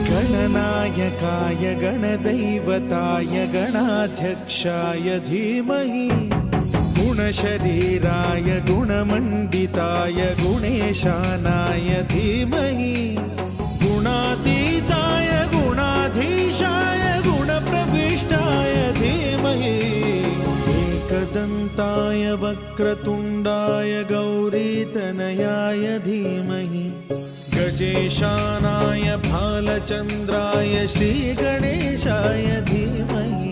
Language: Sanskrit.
गणनायकाय गणदैवताय गणाध्यक्षाय धीमहि गुणशरीराय गुणमण्डिताय गुणेशानाय धीमहि गुणातीताय गुणाधीशाय गुणप्रविष्टाय धीमहि एकदन्ताय वक्रतुण्डाय गौरीतनयाय धीमहि गजेशानाय भालचन्द्राय श्रीगणेशाय धीमहि